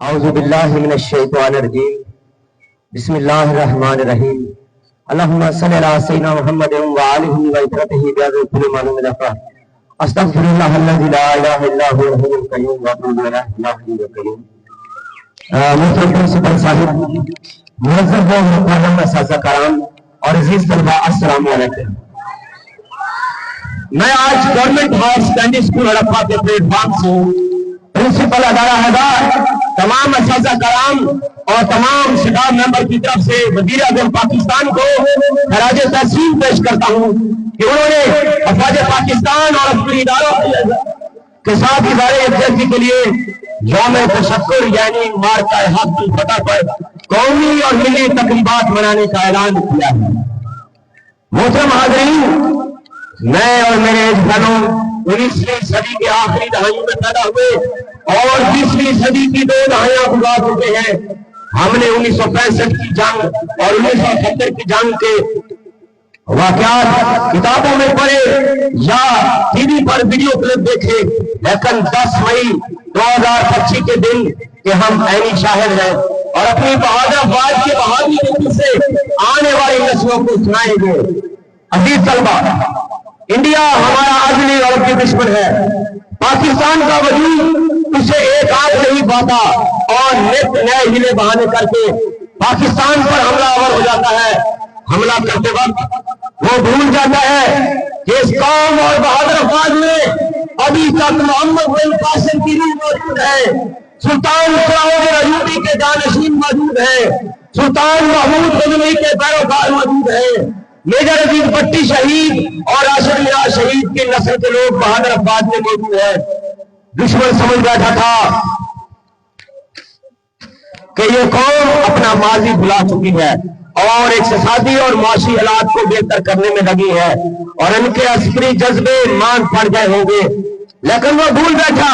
اعوذ باللہ من الشیطان الرجیم بسم اللہ الرحمن الرحیم اللہم صلی اللہ سیدنا محمد وآلہ وعطرتہ بیعظم کل معلوم لفا استغفر اللہ الذی لا الہ الا هو الحی القیوم واتوب الیہ الحی القیوم۔ محترم پرنسپل صاحب، معزز و محترم اساتذہ کرام اور عزیز طلبہ، السلام علیکم۔ میں آج government high secondary school Harappa کے پلیٹ فارم سے پرنسپل ادارہ ہدایت تمام اساتذہ کرام اور تمام اسٹاف ممبر کی طرف سے وزیر اعظم پاکستان کو خراج تحسین پیش کرتا ہوں کہ انہوں نے افواج پاکستان اور عسکری اداروں کے ساتھ ادارے یکجہتی کے لیے یوم تشکر یعنی مارکہ حق الفتح پر قومی اور ملی تقریبات منانے کا اعلان کیا ہے۔ محترم حاضرین، میں اور میرے بھائیوں 19ویں صدی کے آخری دہائیوں میں پیدا ہوئے اور 20ویں صدی کی 2 دہائیاں گزار چکے ہیں۔ ہم نے 1965 کی جنگ اور 1970 کی جنگ کے واقعات کتابوں میں پڑھے یا ٹی وی پر ویڈیو کلپ دیکھے، لیکن 10 مئی 2025 کے دن کہ ہم عینی شاہد ہیں اور اپنی بہادر افواج کی بہادری کے قصے آنے والی نسلوں کو سنائیں گے۔ عزیز طلبہ، انڈیا ہمارا ازلی اور ابدی دشمن ہے۔ پاکستان کا وجود اسے ایک آنکھ نہیں پاتا اور نت نئے ہیلے بہانے کر کے پاکستان پر حملہ آور ہو جاتا ہے۔ حملہ کرتے وقت وہ بھول جاتا ہے کہ اس قوم اور بہادر افواج میں ابھی تک محمد بن قاسم کی روح موجود ہے، سلطان سراج ایوبی کے جانشین موجود ہے، سلطان محمود غزنوی کے پیروکار موجود ہیں، میجر عزیز بٹی شہید اور راشد میاں شہید کی نسل کے لوگ بہادر افواج میں موجود ہیں۔ دشمن سمجھ بیٹھا تھا کہ یہ قوم اپنا ماضی بھلا چکی ہے اور اقتصادی اور معاشی حالات کو بہتر کرنے میں لگی ہے اور ان کے عسکری جذبے مان پڑ گئے ہوں گے، لیکن وہ بھول بیٹھا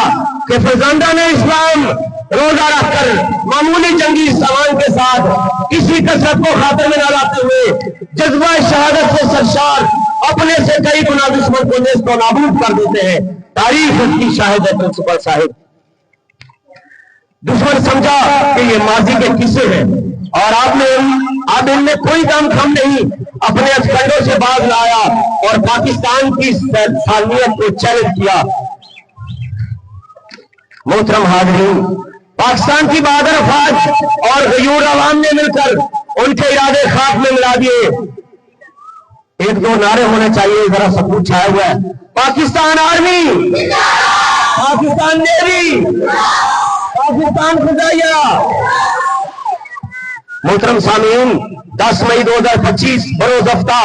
کہ فرزندان اسلام روزہ رکھ کر معمولی جنگی سامان کے ساتھ کسی کثرت کو خاطر میں نہ لاتے ہوئے جذبہ شہادت سے سرشار اپنے سے کئی گنا دشمن کو نیست و نابود کر دیتے ہیں۔ تاریخ اس کی شاہد ہے پرنسپل صاحب۔ دشمن سمجھا کہ یہ ماضی کے قصے ہیں اور اب ان میں کوئی دم کم نہیں، اپنے ہتھکنڈوں سے باز لایا اور پاکستان کی سالمیت کو چیلنج کیا۔ محترم حاضرین، پاکستان کی بہادر افواج اور غیور عوام نے مل کر ان کے ارادے خاک میں ملا دیے۔ 1-2 نعرے ہونے چاہیے، ذرا سکوت چھایا ہوا ہے۔ پاکستان آرمی، پاکستان نیوی، پاکستان فضائیہ۔ محترم سامعین، 10 مئی 2025 بروز ہفتہ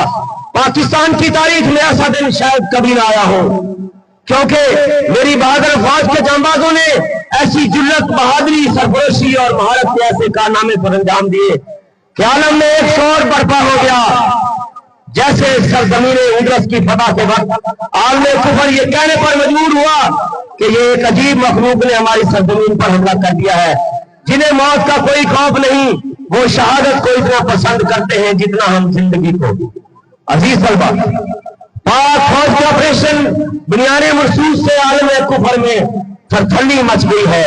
پاکستان کی تاریخ میں ایسا دن شاید کبھی نہ آیا ہو، کیونکہ میری بہادر افواج کے جانبازوں نے ایسی جرت، بہادری، سرفروشی اور مہارت کے ایسے کارنامے پر انجام دیے کہ عالم میں ایک شور برپا ہو گیا، جیسے سرزمین اندرس کی فتح کے وقت عالم کفر یہ کہنے پر مجبور ہوا کہ یہ ایک عجیب مخلوق نے ہماری سرزمین پر حملہ کر دیا ہے۔ جنہیں موت کا کوئی خوف نہیں، وہ شہادت کو اتنا پسند کرتے ہیں جتنا ہم زندگی کو۔ عزیز طلبہ، پاک فوج کے آپریشن بنیاد مرصوص سے عالم کفر میں تھرتھلی مچ گئی ہے۔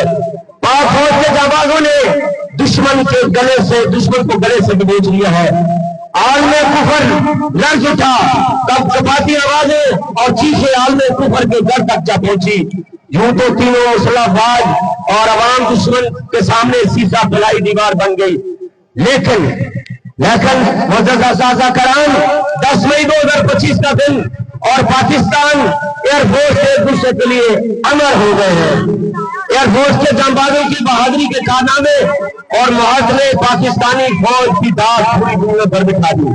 پاک فوج کے جانبازوں نے دشمن کو گلے سے دبوچ لیا ہے۔ عالم کفر لرز اٹھا، تب چپاتی آوازیں اور چیخیں عالم کفر کے گھر تک جا پہنچی۔ یوں تو تینوں مسلح افواج اور عوام دشمن کے سامنے سیسا پلائی دیوار بن گئی، لیکن معزز اساتذہ کرام، 10 مئی 2025 کا دن اور پاکستان ایئر فورس ایک دوسرے کے لیے امر ہو گئے ہیں۔ ایئر فورس کے جانبازوں کی بہادری کے کارنامے اور معاہد نے پاکستانی فوج کی داد پوری دنیا پر بٹھا دی۔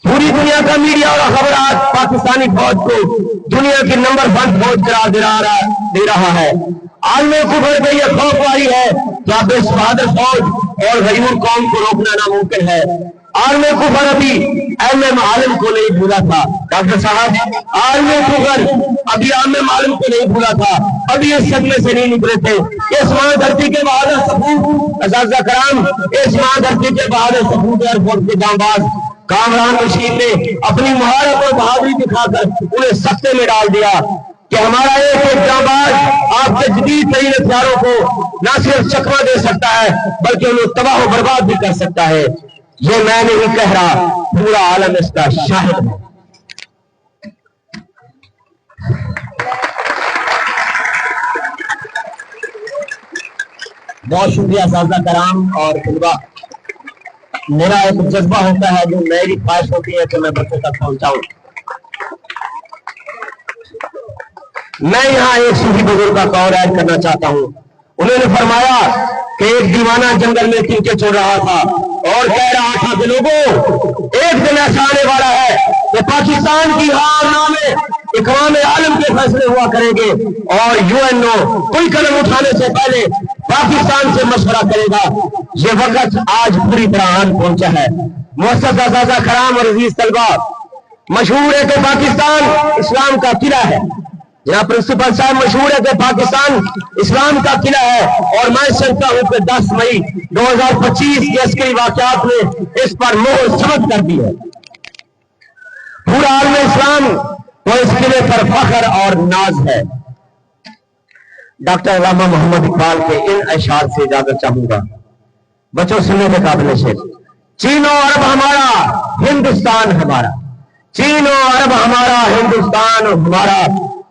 پوری دنیا کا میڈیا اور خبرات پاکستانی فوج کو دنیا کی نمبر 1 فوج قرار دے رہا ہے۔ عالم کفر پہ یہ خوف والی ہے کہ اب اس بہادر فوج اور غیور قوم کو روکنا ناممکن ہے۔ عالم کفر ابھی ایم عالم کو نہیں بھولا تھا، ڈاکٹر صاحب، عالم کفر ابھی ایم عالم کو نہیں بھولا تھا، ابھی اس صدمے سے نہیں نکلے تھے۔ اس ماں دھرتی کے بہادر سپوت، اساتذہ کرام، اس ماں دھرتی کے بہادر سپوت ایئر فورس کے جانباز کامران رشید نے اپنی مہارت اور بہادری دکھا کر انہیں سختے میں ڈال دیا۔ کہ ہمارا ایک ایک جانباز آپ کے جدید ترین ہتھیاروں کو نہ صرف چکمہ دے سکتا ہے بلکہ انہیں تباہ و برباد بھی کر سکتا ہے. یہ میں نہیں کہہ رہا، پورا عالم اس کا شاہد ہے. بہت شکریہ اساتذہ کرام اور طلباء. میرا ایک جذبہ ہوتا ہے جو میری خواہش ہوتی ہے کہ میں بچوں تک پہنچاؤں. میں یہاں ایک صوفی بزرگ کا قول عائد کرنا چاہتا ہوں. انہوں نے فرمایا کہ ایک دیوانہ جنگل میں تنکے چڑھ رہا تھا اور کہہ رہا تھا کہ لوگوں، ایک دن ایسا آنے والا ہے کہ پاکستان کی ہار نام اقوام عالم کے فیصلے ہوا کریں گے اور UNO کوئی قدم اٹھانے سے پہلے پاکستان سے مشورہ کرے گا. یہ وقت آج پوری طرح آن پہنچا ہے. معزز اساتذہ کرام اور عزیز طلباء، مشہور ہے کہ پاکستان اسلام کا قلعہ ہے. جناب پرنسپل صاحب، مشہور ہے کہ پاکستان اسلام کا قلعہ ہے اور میں سمجھتا ہوں کہ 10 مئی 2025 کے عسکری واقعات نے اس پر مہر ثبت کر دی ہے. پورا عالم اسلام تو اس قلعے پر فخر اور ناز ہے. ڈاکٹر علامہ محمد اقبال کے ان اشعار سے اجازت چاہوں گا. بچوں سننے کے قابل شعر. چین و عرب ہمارا، ہندوستان ہمارا. چین و عرب ہمارا، ہندوستان ہمارا.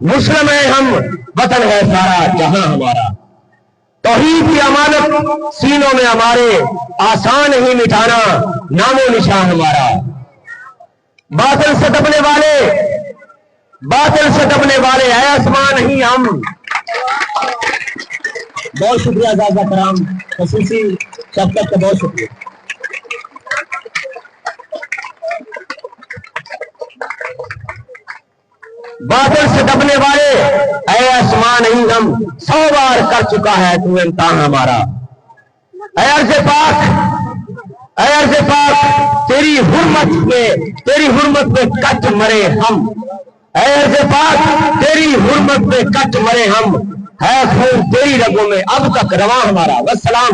مسلم ہے ہم، وطن ہے سارا جہاں ہمارا. توحید کی امانت سینوں میں ہمارے، آسان ہی مٹانا نام و نشان ہمارا. باطل سے دبنے والے اے آسمان ہی ہم. بہت شکریہ اساتذہ کرام، خصوصی شفقت کا بہت شکریہ. باطل سے دبنے والے اے آسمان ہی ہم، 100 بار کر چکا ہے تو امتحان ہمارا. اے عرض پاک تیری حرمت پہ کٹ مرے ہم. اے عرض پاک تیری حرمت پہ کٹ مرے ہم. ہے خون تیری رگوں میں اب تک رواں ہمارا. والسلام.